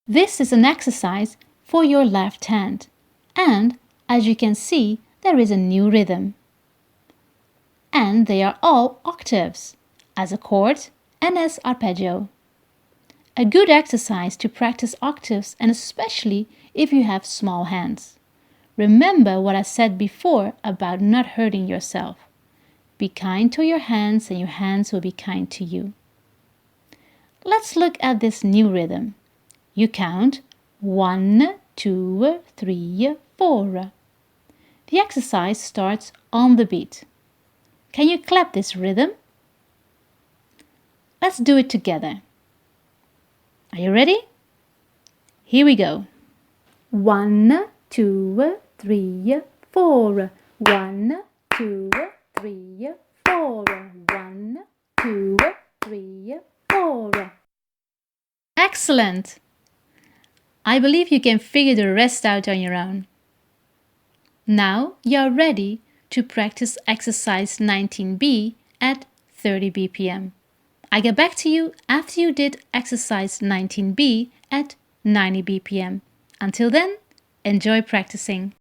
This is an exercise for your left hand, and as you can see, there is a new rhythm. And they are all octaves, as a chord and as arpeggio. A good exercise to practice octaves, and especially if you have small hands. Remember what I said before about not hurting yourself. Be kind to your hands and your hands will be kind to you. Let's look at this new rhythm. You count 1, 2, 3, 4. The exercise starts on the beat. Can you clap this rhythm? Let's do it together. Are you ready? Here we go. 1, 2, 3, 4. 1, 2, 3, 4. 1, 2, 3, 4. Excellent! I believe you can figure the rest out on your own. Now you are ready to practice exercise 19B at 30 BPM. I get back to you after you did exercise 19B at 90 BPM. Until then, enjoy practicing.